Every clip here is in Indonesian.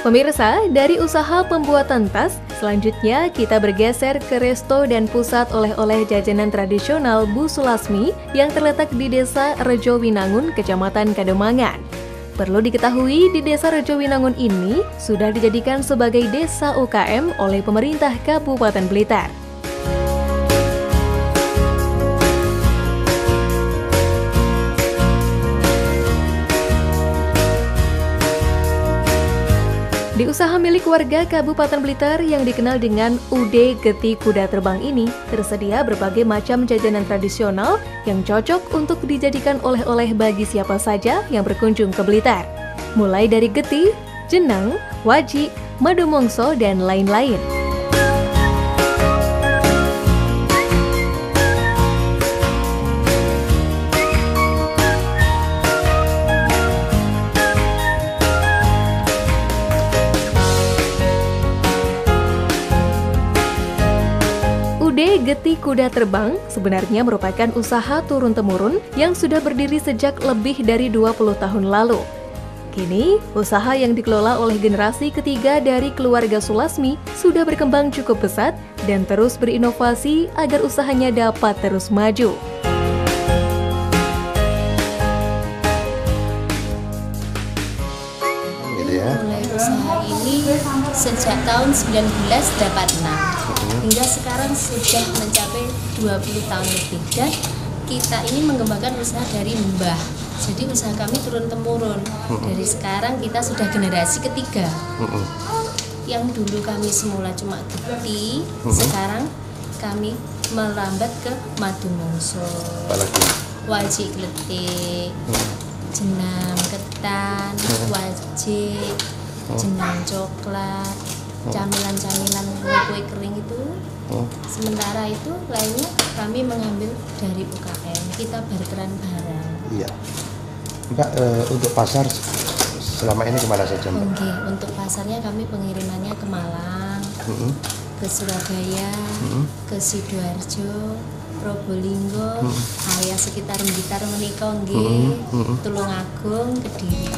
Pemirsa, dari usaha pembuatan tas, selanjutnya kita bergeser ke resto dan pusat oleh-oleh jajanan tradisional Bu Sulasmi yang terletak di Desa Rejowinangun, Kecamatan Kademangan. Perlu diketahui, di Desa Rejowinangun ini sudah dijadikan sebagai desa UKM oleh pemerintah Kabupaten Blitar. Di usaha milik warga Kabupaten Blitar yang dikenal dengan UD Geti Kuda Terbang ini, tersedia berbagai macam jajanan tradisional yang cocok untuk dijadikan oleh-oleh bagi siapa saja yang berkunjung ke Blitar. Mulai dari geti, jenang, waji, madu mongso, dan lain-lain. UD Geti Kuda Terbang sebenarnya merupakan usaha turun-temurun yang sudah berdiri sejak lebih dari 20 tahun lalu. Kini, usaha yang dikelola oleh generasi ketiga dari keluarga Sulasmi sudah berkembang cukup pesat dan terus berinovasi agar usahanya dapat terus maju. Mulai usaha ini sejak tahun 1986 hingga sekarang sudah mencapai 20 tahun lebih, dan kita ini mengembangkan usaha dari mbah. Jadi usaha kami turun-temurun. Dari sekarang kita sudah generasi ketiga. Yang dulu kami semula cuma geti, sekarang kami melambat ke madu mongso, wajik kletik, jenang ketan, wajik, jenang coklat, camilan-camilan kue kering itu. Sementara itu lainnya kami mengambil dari UKM, kita barteran barang. Iya, Mbak, untuk pasar selama ini kemana saja, Mbak? Oke, untuk pasarnya kami pengirimannya ke Malang, ke Surabaya, ke Sidoarjo, Probolinggo, area sekitar Blitar menika nggih, Tulungagung, Kediri.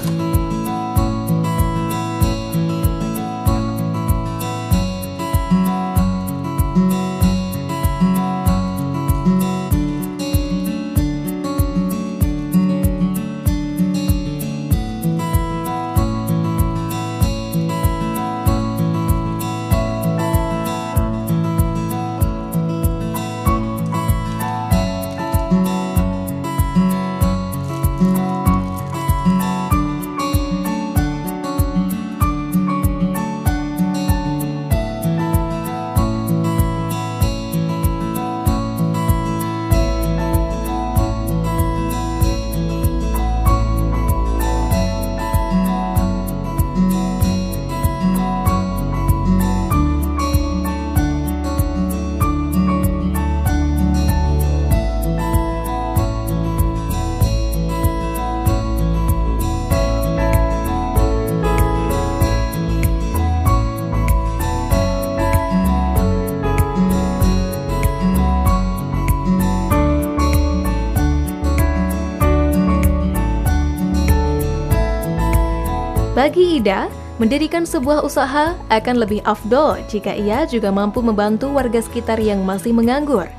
Bagi Ida, mendirikan sebuah usaha akan lebih afdol jika ia juga mampu membantu warga sekitar yang masih menganggur.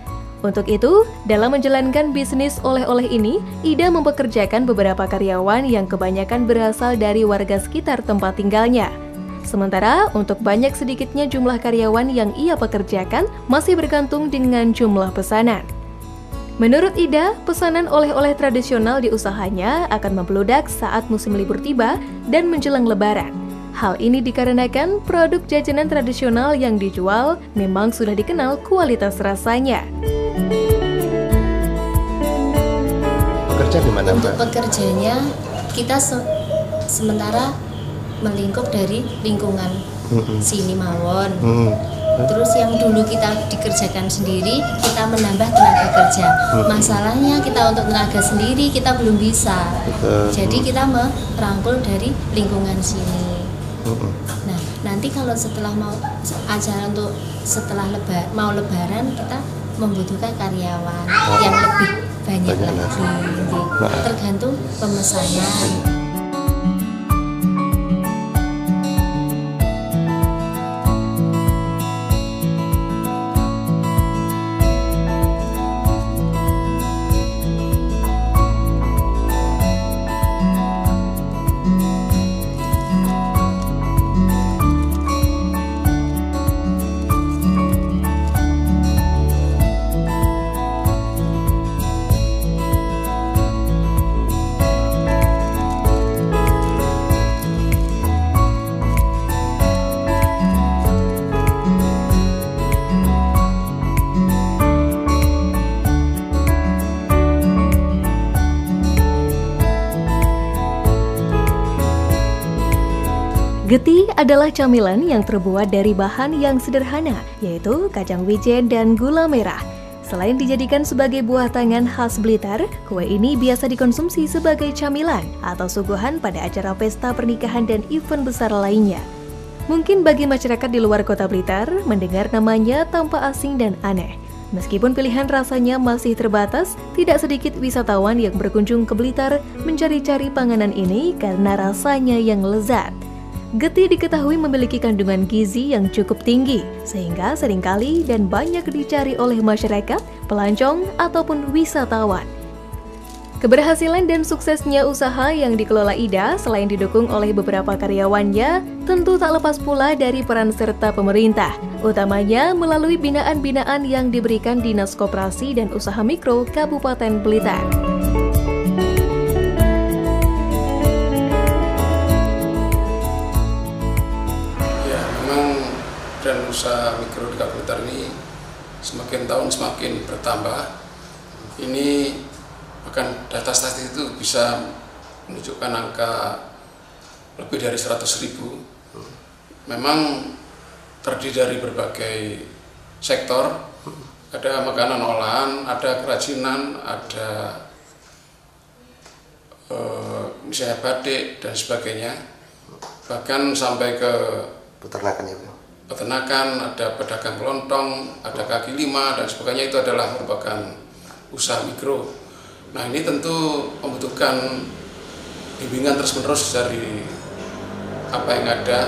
Untuk itu, dalam menjalankan bisnis oleh-oleh ini, Ida mempekerjakan beberapa karyawan yang kebanyakan berasal dari warga sekitar tempat tinggalnya. Sementara untuk banyak sedikitnya jumlah karyawan yang ia pekerjakan masih bergantung dengan jumlah pesanan. Menurut Ida, pesanan oleh-oleh tradisional di usahanya akan membludak saat musim libur tiba dan menjelang Lebaran. Hal ini dikarenakan produk jajanan tradisional yang dijual memang sudah dikenal kualitas rasanya. Bekerja di mana, Mbak? Untuk pekerjanya, kita sementara melingkup dari lingkungan sini mawon. Terus yang dulu kita dikerjakan sendiri, kita menambah tenaga kerja. Masalahnya kita untuk tenaga sendiri kita belum bisa. Jadi kita merangkul dari lingkungan sini. Nah, nanti kalau setelah mau acara untuk mau lebaran, kita membutuhkan karyawan yang lebih banyak lagi. Tergantung pemesanan. Geti adalah camilan yang terbuat dari bahan yang sederhana, yaitu kacang wijen dan gula merah. Selain dijadikan sebagai buah tangan khas Blitar, kue ini biasa dikonsumsi sebagai camilan atau suguhan pada acara pesta pernikahan dan event besar lainnya. Mungkin bagi masyarakat di luar kota Blitar, mendengar namanya tampak asing dan aneh. Meskipun pilihan rasanya masih terbatas, tidak sedikit wisatawan yang berkunjung ke Blitar mencari-cari panganan ini karena rasanya yang lezat. Geti diketahui memiliki kandungan gizi yang cukup tinggi, sehingga seringkali dan banyak dicari oleh masyarakat, pelancong, ataupun wisatawan. Keberhasilan dan suksesnya usaha yang dikelola Ida selain didukung oleh beberapa karyawannya, tentu tak lepas pula dari peran serta pemerintah, utamanya melalui binaan-binaan yang diberikan Dinas Koperasi dan Usaha Mikro Kabupaten Blitar. Ya, memang dan usaha mikro di Kabupaten Blitar ini semakin tahun semakin bertambah. Ini bahkan data statistik itu bisa menunjukkan angka lebih dari 100.000. Memang terdiri dari berbagai sektor, ada makanan olahan, ada kerajinan, ada misalnya batik dan sebagainya, bahkan sampai ke peternakan ya, peternakan, ada pedagang kelontong, ada kaki lima dan sebagainya. Itu adalah merupakan usaha mikro. Nah, ini tentu membutuhkan bimbingan terus-menerus dari apa yang ada.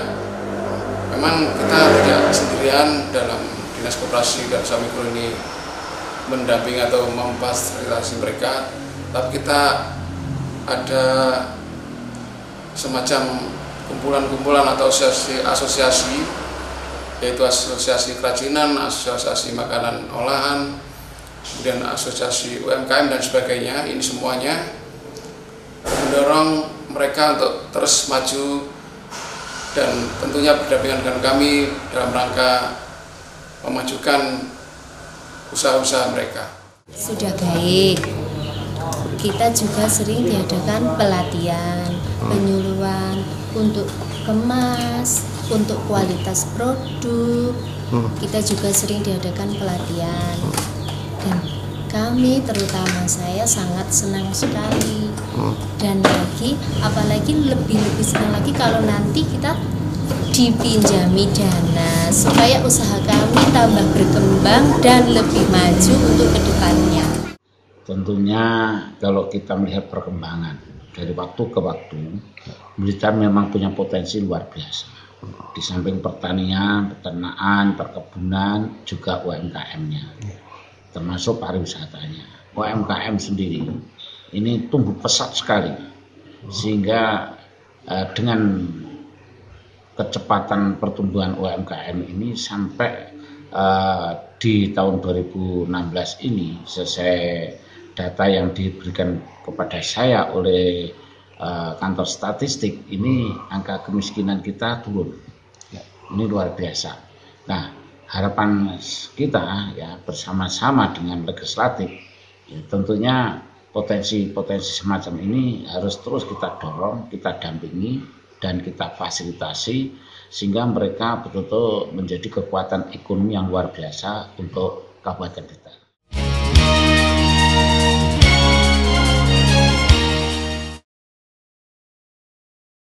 Memang kita tidak sendirian dalam Dinas Koperasi dan Usaha Mikro ini mendampingi atau memfasilitasi mereka, tapi kita ada semacam kumpulan-kumpulan atau asosiasi, yaitu asosiasi kerajinan, asosiasi makanan olahan, kemudian asosiasi UMKM dan sebagainya. Ini semuanya mendorong mereka untuk terus maju dan tentunya berdampingan dengan kami dalam rangka memajukan usaha-usaha mereka. Sudah baik. Kita juga sering diadakan pelatihan, penyuluhan untuk kemas, untuk kualitas produk. Kita juga sering diadakan pelatihan. Dan kami, terutama saya, sangat senang sekali. Dan apalagi lebih senang lagi kalau nanti kita dipinjami dana supaya usaha kami tambah berkembang dan lebih maju untuk kedepannya. Tentunya kalau kita melihat perkembangan dari waktu ke waktu, Blitar memang punya potensi luar biasa. Di samping pertanian, peternakan, perkebunan, juga UMKM-nya, termasuk pariwisatanya. UMKM sendiri ini tumbuh pesat sekali, sehingga dengan kecepatan pertumbuhan UMKM ini sampai di tahun 2016 ini, sesuai data yang diberikan kepada saya oleh kantor statistik, ini angka kemiskinan kita turun. Ini luar biasa. Nah, harapan kita ya bersama-sama dengan legislatif, ya, tentunya potensi-potensi semacam ini harus terus kita dorong, kita dampingi, dan kita fasilitasi sehingga mereka betul-betul menjadi kekuatan ekonomi yang luar biasa untuk Kabupaten Blitar.